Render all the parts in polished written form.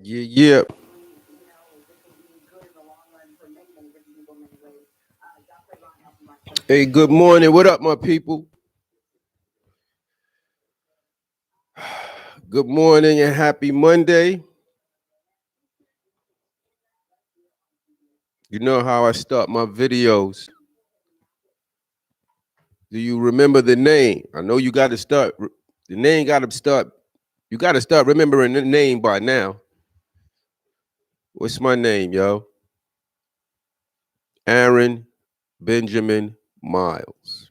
Yeah, yeah. Hey, good morning. What up, my people? Good morning and happy Monday. You know how I start my videos. Do you remember the name? I know you got to start. The name got to start. You got to start remembering the name by now. What's my name, yo? Aaron Benjamin Miles.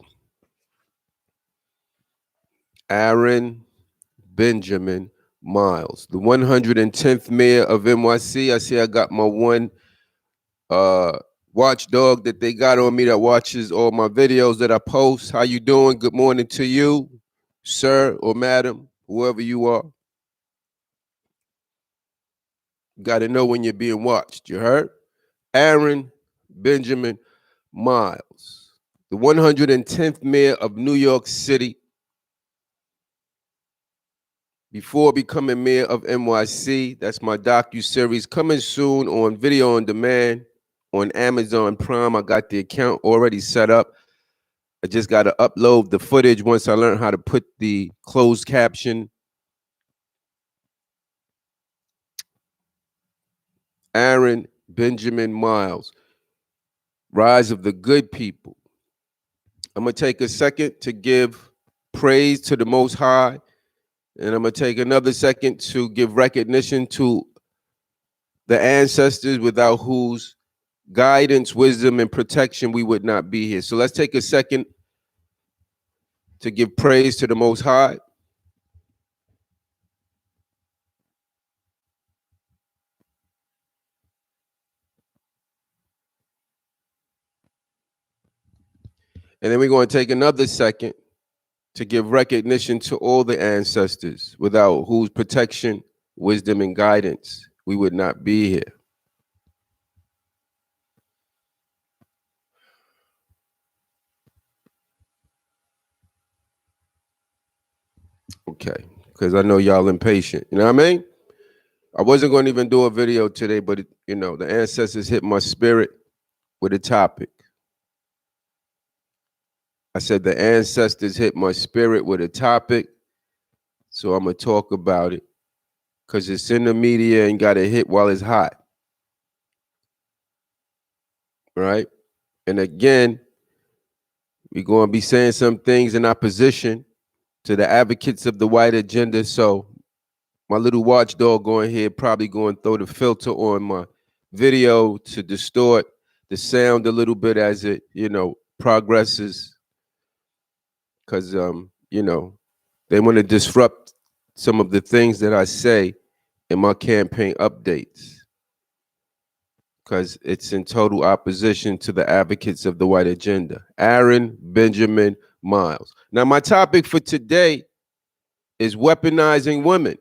Aaron Benjamin Miles, the 110th mayor of NYC. I see I got my one uh watchdog that they got on me that watches all my videos that I post. How you doing? Good morning to you, sir or madam, whoever you are. Got to know when you're being watched. You heard? Aaron Benjamin Miles, the 110th mayor of New York City. Before becoming mayor of NYC, that's my docu-series coming soon on video on demand on Amazon Prime. I got the account already set up. I just got to upload the footage once I learn how to put the closed caption. Aaron Benjamin Miles, Rise of the Good People. I'm going to take a second to give praise to the Most High, and I'm going to take another second to give recognition to the ancestors without whose guidance, wisdom, and protection we would not be here. So let's take a second to give praise to the Most High. And then we're going to take another second to give recognition to all the ancestors without whose protection, wisdom, and guidance we would not be here. Okay, because I know y'all impatient. You know what I mean? I wasn't going to even do a video today, but the ancestors hit my spirit with a topic. I said the ancestors hit my spirit with a topic, so I'm going to talk about it because it's in the media and got to hit while it's hot. Right? And again, we're going to be saying some things in opposition to the advocates of the white agenda. So my little watchdog going here probably going to throw the filter on my video to distort the sound a little bit as it, progresses. Because, they want to disrupt some of the things that I say in my campaign updates. Because it's in total opposition to the advocates of the white agenda. Aaron Benjamin Miles. Now, my topic for today is weaponizing women.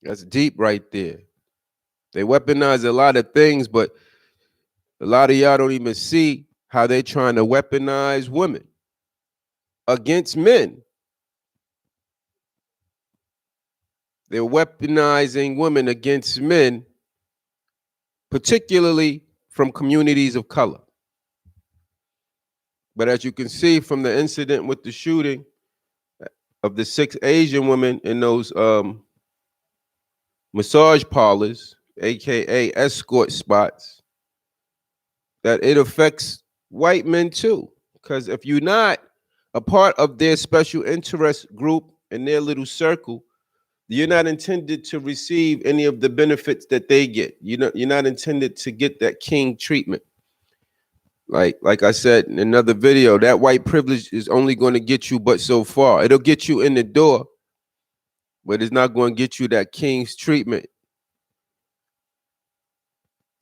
That's deep right there. They weaponize a lot of things, but a lot of y'all don't even see how they're trying to weaponize women against men. They're weaponizing women against men, particularly from communities of color. But as you can see from the incident with the shooting of the 6 Asian women in those massage parlors, aka escort spots, that it affects white men too. Because if you're not a part of their special interest group and their little circle, you're not intended to receive any of the benefits that they get. You're not intended to get that king treatment. Like I said in another video, that white privilege is only going to get you but so far. It'll get you in the door, but it's not going to get you that king's treatment.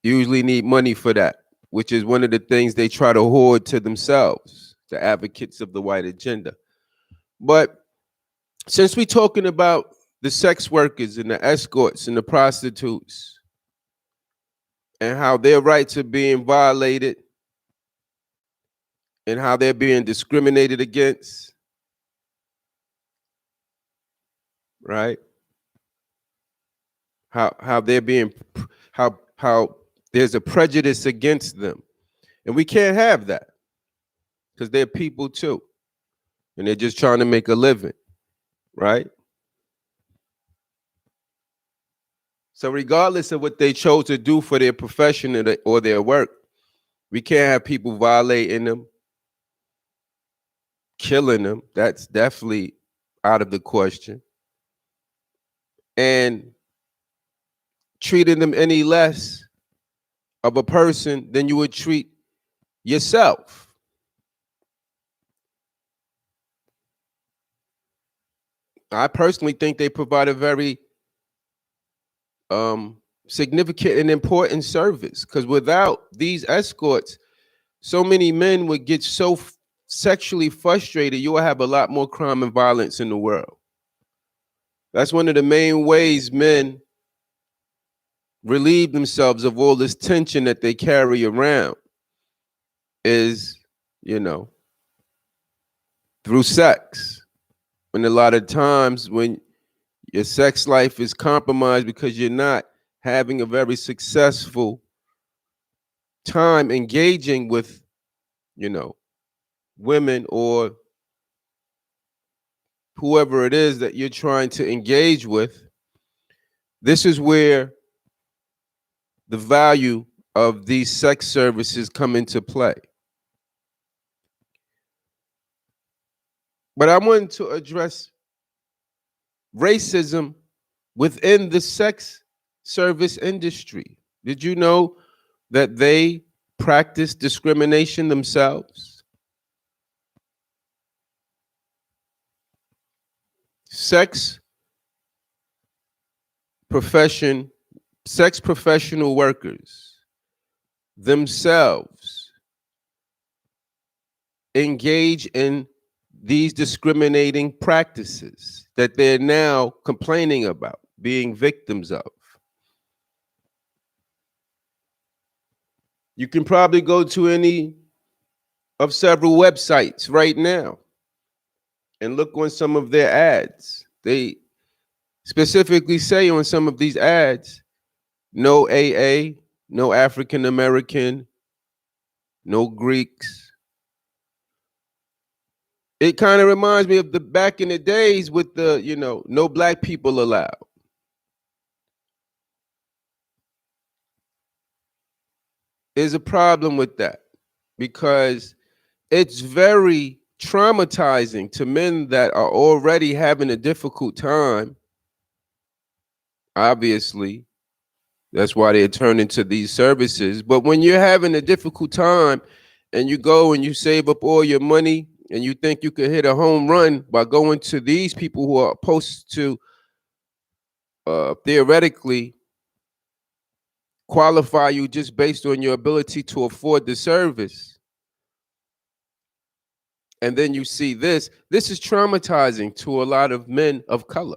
You usually need money for that, which is one of the things they try to hoard to themselves, the advocates of the white agenda. But since we're talking about the sex workers and the escorts and the prostitutes and how their rights are being violated and how they're being discriminated against, right? how they're being how there's a prejudice against them, and we can't have that because they're people too, and they're just trying to make a living, right? So regardless of what they chose to do for their profession or their work, we can't have people violating them, killing them. That's definitely out of the question. And treating them any less of a person than you would treat yourself. I personally think they provide a very significant and important service, because without these escorts, so many men would get so sexually frustrated, you will have a lot more crime and violence in the world. That's one of the main ways men relieve themselves of all this tension that they carry around is, through sex. And a lot of times when your sex life is compromised because you're not having a very successful time engaging with, women or whoever it is that you're trying to engage with, this is where the value of these sex services come into play. But I wanted to address racism within the sex service industry. Did you know that they practice discrimination themselves? Sex professional workers themselves engage in these discriminating practices that they're now complaining about being victims of. You can probably go to any of several websites right now and look on some of their ads. They specifically say on some of these ads, no AA, no African American, no Greeks. It kind of reminds me of the back in the days with the, no black people allowed. There's a problem with that because it's very traumatizing to men that are already having a difficult time. Obviously, that's why they're turning to these services. But when you're having a difficult time and you go and you save up all your money and you think you could hit a home run by going to these people who are supposed to theoretically qualify you just based on your ability to afford the service, and then you see this is traumatizing to a lot of men of color.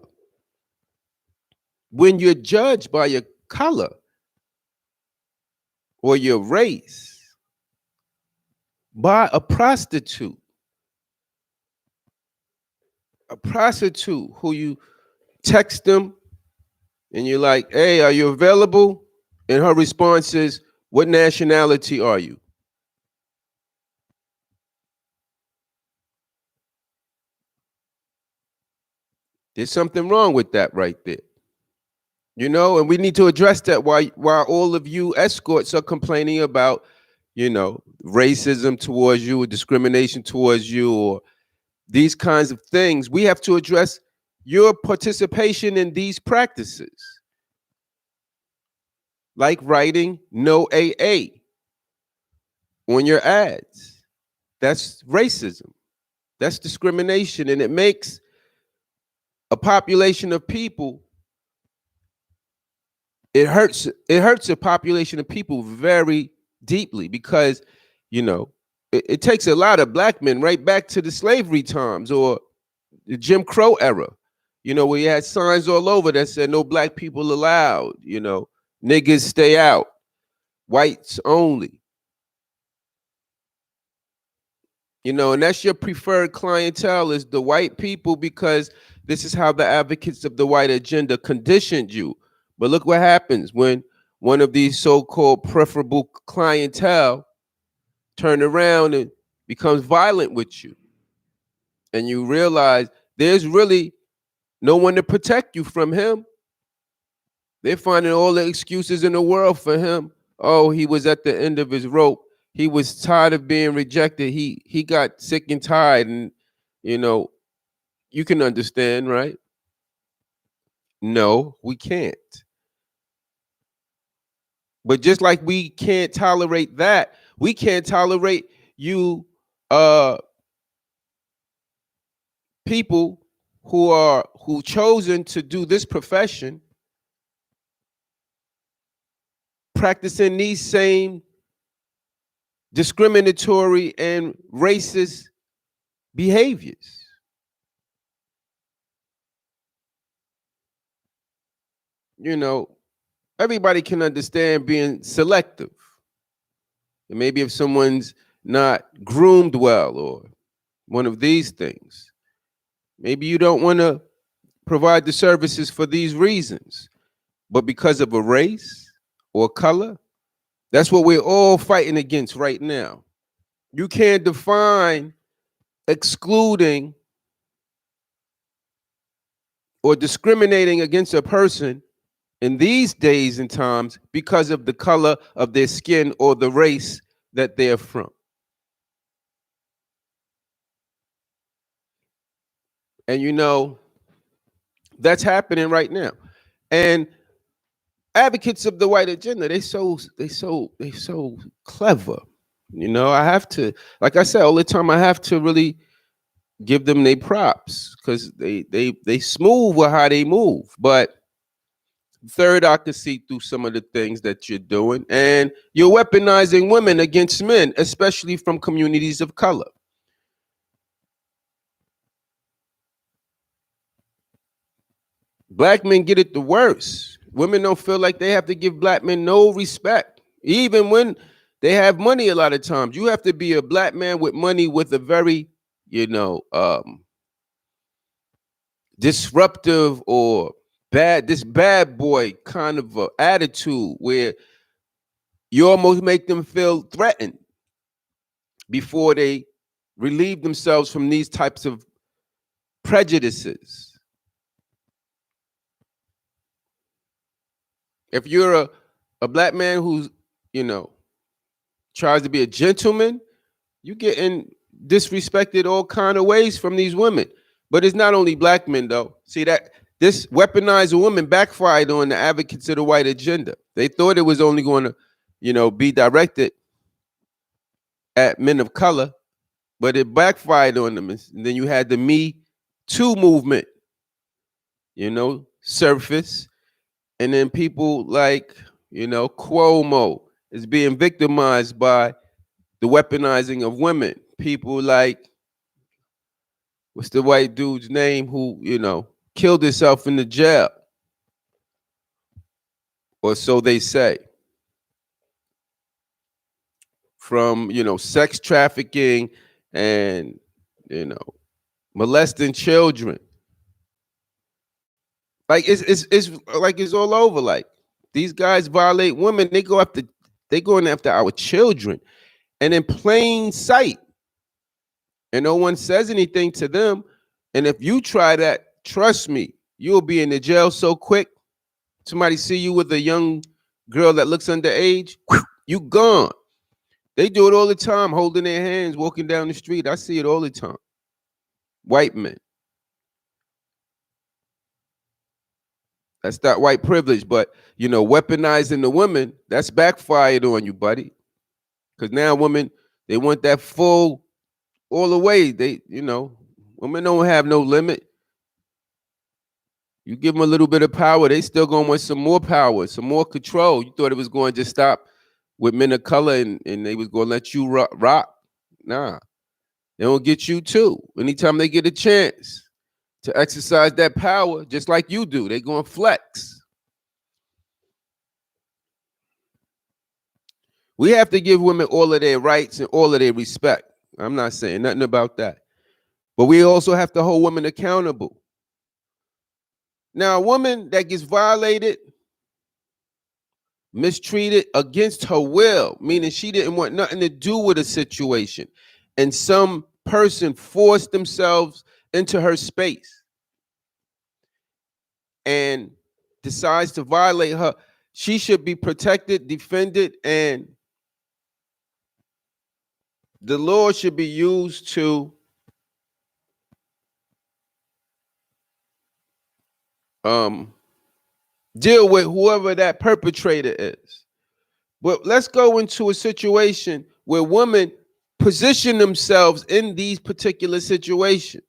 When you're judged by your color or your race by a prostitute who you text them and you're like, hey, are you available? And her response is, what nationality are you? There's something wrong with that right there. And we need to address that while all of you escorts are complaining about, racism towards you or discrimination towards you or these kinds of things. We have to address your participation in these practices. Like writing no AA on your ads. That's racism. That's discrimination. And it makes a population of people, it hurts a population of people very deeply because, it takes a lot of black men right back to the slavery times or the Jim Crow era, where you had signs all over that said no black people allowed, niggas stay out, whites only. And that's your preferred clientele is the white people because this is how the advocates of the white agenda conditioned you. But look what happens when one of these so-called preferable clientele turn around and becomes violent with you. And you realize there's really no one to protect you from him. They're finding all the excuses in the world for him. Oh, he was at the end of his rope. He was tired of being rejected. He got sick and tired. And, you know, you can understand, right? No, we can't. But just like we can't tolerate that, we can't tolerate you people who chosen to do this profession practicing these same discriminatory and racist behaviors. You know, everybody can understand being selective. And maybe if someone's not groomed well or one of these things, maybe you don't want to provide the services for these reasons. But because of a race or color, that's what we're all fighting against right now. You can't define excluding or discriminating against a person in these days and times because of the color of their skin or the race that they're from. And you know, that's happening right now. And advocates of the white agenda, they so clever. You know, I have to, like I said all the time, I have to really give them their props because they smooth with how they move. But third, I can see through some of the things that you're doing, and you're weaponizing women against men, especially from communities of color. Black men get it the worst. Women don't feel like they have to give black men no respect, even when they have money. A lot of times, you have to be a black man with money with a very, disruptive or this bad boy kind of attitude where you almost make them feel threatened before they relieve themselves from these types of prejudices. If you're a black man who's, tries to be a gentleman, you getting disrespected all kind of ways from these women. But it's not only black men though. See that this weaponized woman backfired on the advocates of the white agenda. They thought it was only going to, be directed at men of color, but it backfired on them. And then you had the Me Too movement, surface. And then people like, Cuomo is being victimized by the weaponizing of women. People like, what's the white dude's name who, killed himself in the jail? Or so they say. From, sex trafficking and, molesting children. Like it's like it's all over. Like these guys violate women. They going after our children, and in plain sight. And no one says anything to them. And if you try that, trust me, you'll be in the jail so quick. Somebody see you with a young girl that looks underage, you gone. They do it all the time, holding their hands, walking down the street. I see it all the time. White men. That's not white privilege, but weaponizing the women, that's backfired on you, buddy. Because now women, they want that full all the way. They, women don't have no limit. You give them a little bit of power, they still gonna want some more power, some more control. You thought it was going to just stop with men of color and they was gonna let you rock. Nah, they don't get you too. Anytime they get a chance to exercise that power, just like you do, they gonna flex. We have to give women all of their rights and all of their respect. I'm not saying nothing about that. But we also have to hold women accountable. Now, a woman that gets violated, mistreated against her will, meaning she didn't want nothing to do with a situation, and some person forced themselves into her space and decides to violate her, she should be protected, defended, and the law should be used to deal with whoever that perpetrator is. But let's go into a situation where women position themselves in these particular situations.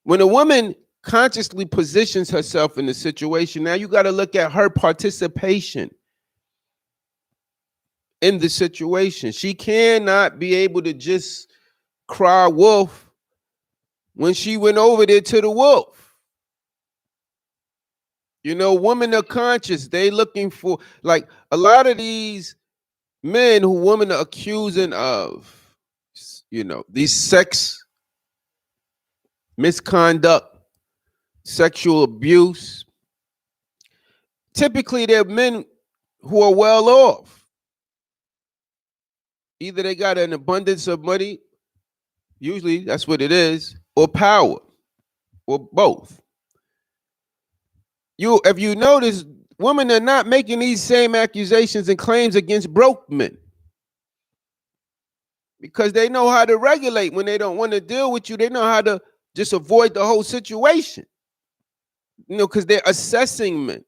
When a woman consciously positions herself in a situation, now you got to look at her participation in the situation. She cannot be able to just cry wolf when she went over there to the wolf. You know, women are conscious. They looking for, like, a lot of these men who women are accusing of, you know, these sex misconduct, sexual abuse. Typically, they're men who are well off. Either they got an abundance of money, usually that's what it is, or power, or both. If you notice, women are not making these same accusations and claims against broke men, because they know how to regulate. When they don't want to deal with you, they know how to just avoid the whole situation. You know, because they're assessing men.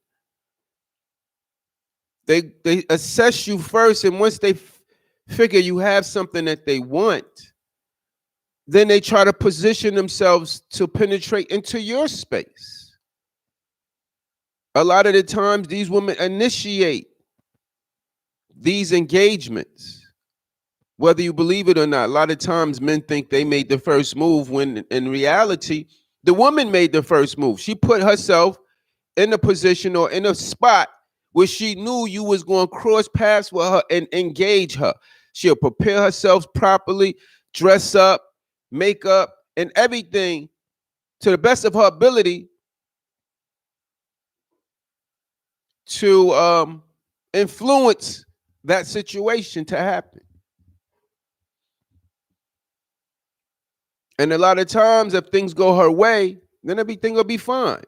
They assess you first, and once they figure you have something that they want, then they try to position themselves to penetrate into your space. A lot of the times, these women initiate these engagements, whether you believe it or not. A lot of times, men think they made the first move, when in reality, the woman made the first move. She put herself in a position or in a spot where she knew you was going to cross paths with her and engage her. She'll prepare herself properly, dress up, make up, and everything to the best of her ability to influence that situation to happen. And a lot of times, if things go her way, then everything will be fine.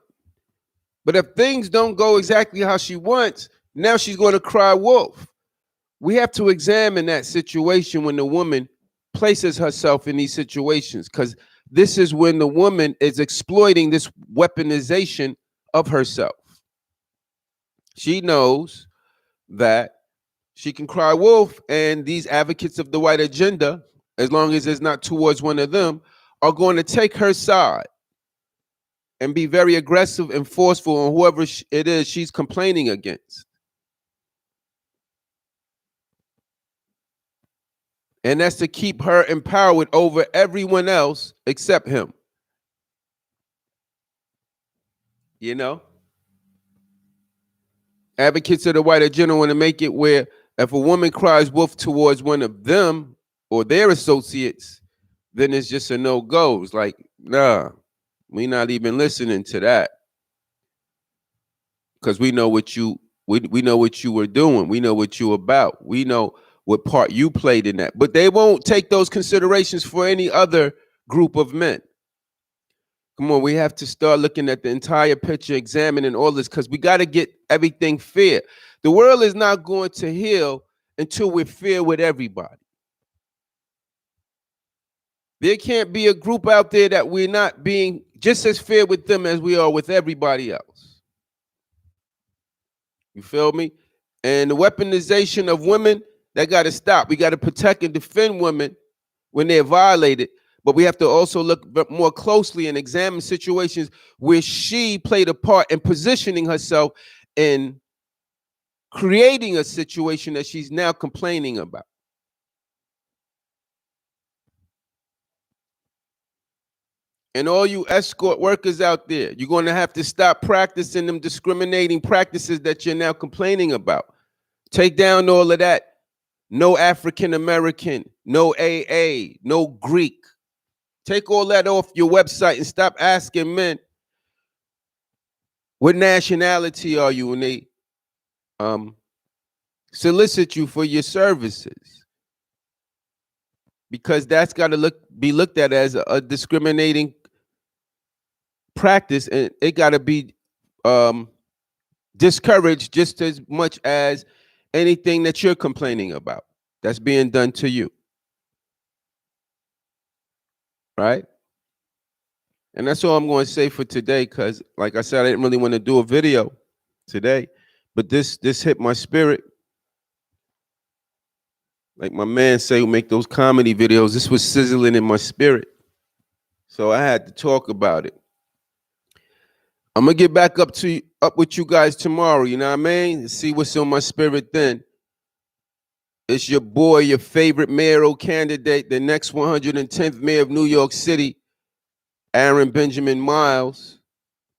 But if things don't go exactly how she wants, now she's going to cry wolf. We have to examine that situation when the woman places herself in these situations, because this is when the woman is exploiting this weaponization of herself. She knows that she can cry wolf, and these advocates of the white agenda, as long as it's not towards one of them, are going to take her side and be very aggressive and forceful on whoever it is she's complaining against. And that's to keep her empowered over everyone else except him. You know? Advocates of the white agenda want to make it where if a woman cries wolf towards one of them or their associates, then it's just a no-go. It's like, nah, we're not even listening to that. Because we know what you know what you were doing. We know what you about. We know what part you played in that. But they won't take those considerations for any other group of men. Come on, we have to start looking at the entire picture, examining all this, because we got to get everything fair. The world is not going to heal until we're fair with everybody. There can't be a group out there that we're not being just as fair with them as we are with everybody else. You feel me? And the weaponization of women, that got to stop. We got to protect and defend women when they're violated. But we have to also look more closely and examine situations where she played a part in positioning herself in creating a situation that she's now complaining about. And all you escort workers out there, you're going to have to stop practicing them discriminating practices that you're now complaining about. Take down all of that. No African American, no AA, no Greek. Take all that off your website and stop asking men, what nationality are you? And solicit you for your services, because that's got to be looked at as a discriminating practice, and it got to be discouraged just as much as anything that you're complaining about that's being done to you, right? And that's all I'm going to say for today, because like I said, I didn't really want to do a video today, but this hit my spirit. Like my man say, who make those comedy videos, this was sizzling in my spirit, so I had to talk about it. I'm gonna get back up with you guys tomorrow, you know what I mean? See what's on my spirit then. It's your boy, your favorite mayoral candidate, the next 110th mayor of New York City, Aaron Benjamin Miles.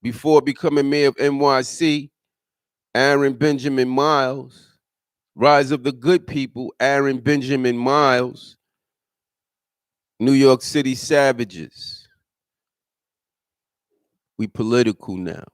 Before becoming mayor of NYC, Aaron Benjamin Miles. Rise of the Good People, Aaron Benjamin Miles. New York City Savages. We political now.